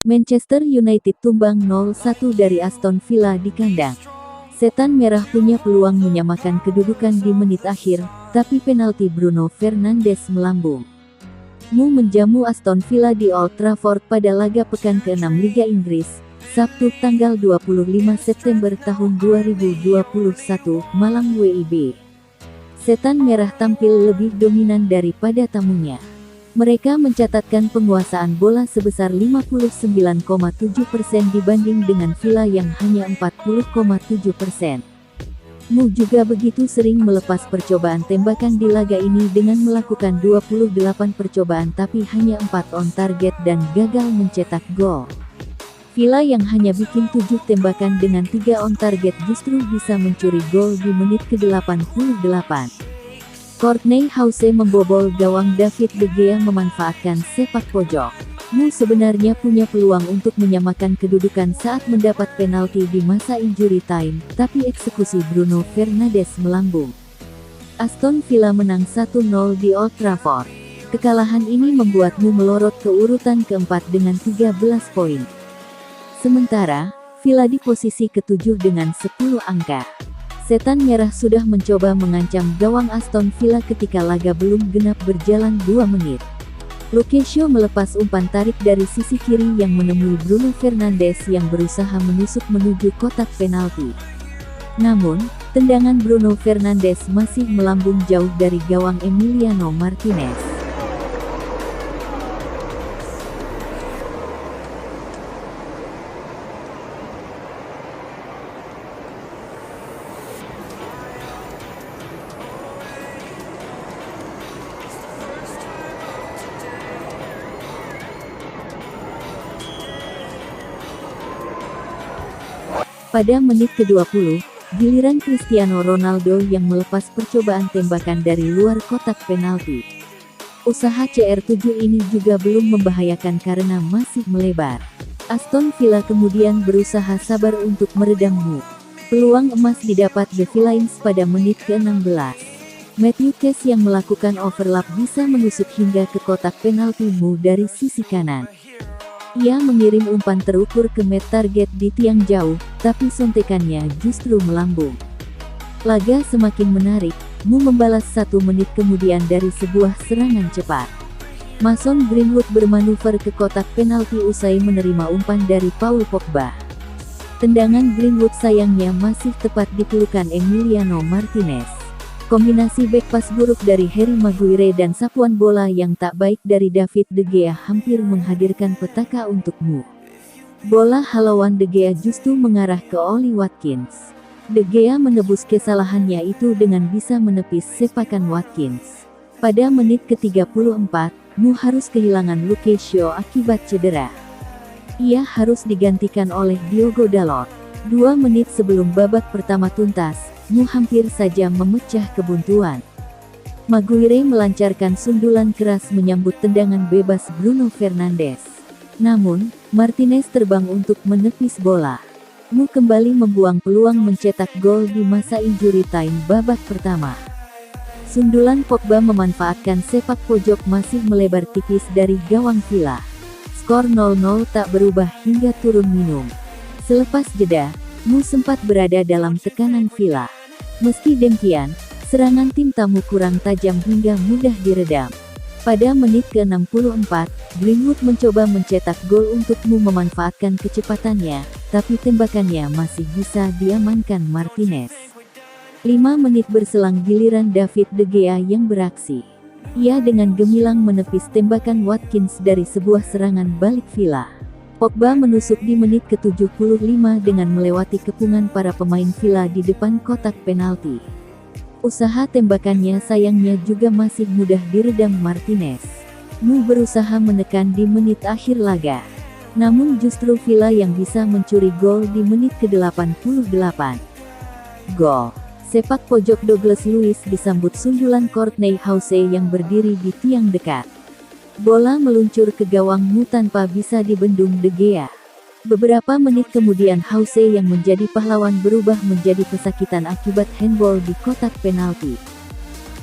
Manchester United tumbang 0-1 dari Aston Villa di kandang. Setan Merah punya peluang menyamakan kedudukan di menit akhir, tapi penalti Bruno Fernandes melambung. Mu menjamu Aston Villa di Old Trafford pada laga pekan ke-6 Liga Inggris, Sabtu tanggal 25 September tahun 2021, malam WIB. Setan Merah tampil lebih dominan daripada tamunya. Mereka mencatatkan penguasaan bola sebesar 59,7% dibanding dengan Villa yang hanya 40,7%. Mu juga begitu sering melepas percobaan tembakan di laga ini dengan melakukan 28 percobaan tapi hanya 4 on target dan gagal mencetak gol. Villa yang hanya bikin 7 tembakan dengan 3 on target justru bisa mencuri gol di menit ke-88. Courtney Hause membobol gawang. David De Gea memanfaatkan sepak pojok. Mu sebenarnya punya peluang untuk menyamakan kedudukan saat mendapat penalti di masa injury time, tapi eksekusi Bruno Fernandes melambung. Aston Villa menang 1-0 di Old Trafford. Kekalahan ini membuat Mu melorot ke urutan keempat dengan 13 poin. Sementara, Villa di posisi ke-7 dengan 10 angka. Setan Merah sudah mencoba mengancam gawang Aston Villa ketika laga belum genap berjalan 2 menit. Luke Shaw melepas umpan tarik dari sisi kiri yang menemui Bruno Fernandes yang berusaha menusuk menuju kotak penalti. Namun, tendangan Bruno Fernandes masih melambung jauh dari gawang Emiliano Martinez. Pada menit ke-20, giliran Cristiano Ronaldo yang melepas percobaan tembakan dari luar kotak penalti. Usaha CR7 ini juga belum membahayakan karena masih melebar. Aston Villa kemudian berusaha sabar untuk meredam Mu. Peluang emas didapat The Villains pada menit ke-16. Matthew Cash yang melakukan overlap bisa menusuk hingga ke kotak penalti Mu dari sisi kanan. Ia mengirim umpan terukur ke net target di tiang jauh, tapi sontekannya justru melambung. Laga semakin menarik, Mu membalas 1 menit kemudian dari sebuah serangan cepat. Mason Greenwood bermanuver ke kotak penalti usai menerima umpan dari Paul Pogba. Tendangan Greenwood sayangnya masih tepat di pelukan Emiliano Martinez. Kombinasi back pass buruk dari Harry Maguire dan sapuan bola yang tak baik dari David De Gea hampir menghadirkan petaka untuk Mu. Bola halauan De Gea justru mengarah ke Ollie Watkins. De Gea menebus kesalahannya itu dengan bisa menepis sepakan Watkins. Pada menit ke-34, Mu harus kehilangan Luke Shaw akibat cedera. Ia harus digantikan oleh Diogo Dalot. 2 menit sebelum babak pertama tuntas, Mu hampir saja memecah kebuntuan. Maguire melancarkan sundulan keras menyambut tendangan bebas Bruno Fernandes. Namun, Martinez terbang untuk menepis bola. Mu kembali membuang peluang mencetak gol di masa injury time babak pertama. Sundulan Pogba memanfaatkan sepak pojok masih melebar tipis dari gawang Villa. Skor 0-0 tak berubah hingga turun minum. Selepas jeda, Mu sempat berada dalam tekanan Villa. Meski demikian, serangan tim tamu kurang tajam hingga mudah diredam. Pada menit ke-64, Greenwood mencoba mencetak gol untuk Mu memanfaatkan kecepatannya, tapi tembakannya masih bisa diamankan Martinez. 5 menit berselang giliran David De Gea yang beraksi. Ia dengan gemilang menepis tembakan Watkins dari sebuah serangan balik Villa. Pogba menusuk di menit ke-75 dengan melewati kepungan para pemain Villa di depan kotak penalti. Usaha tembakannya sayangnya juga masih mudah diredam Martinez. Mu berusaha menekan di menit akhir laga. Namun justru Villa yang bisa mencuri gol di menit ke-88. Gol. Sepak pojok Douglas Luiz disambut sundulan Courtney Hause yang berdiri di tiang dekat. Bola meluncur ke gawang Mu tanpa bisa dibendung De Gea. Beberapa menit kemudian Hause yang menjadi pahlawan berubah menjadi pesakitan akibat handball di kotak penalti.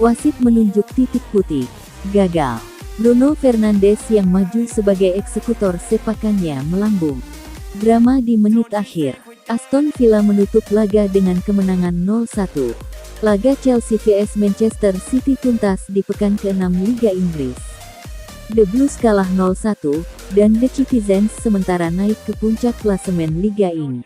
Wasit menunjuk titik putih. Gagal. Bruno Fernandes yang maju sebagai eksekutor sepakannya melambung. Drama di menit akhir. Aston Villa menutup laga dengan kemenangan 0-1. Laga Chelsea vs Manchester City tuntas di pekan ke-6 Liga Inggris. The Blues kalah 0-1, dan The Citizens sementara naik ke puncak klasemen liga ini.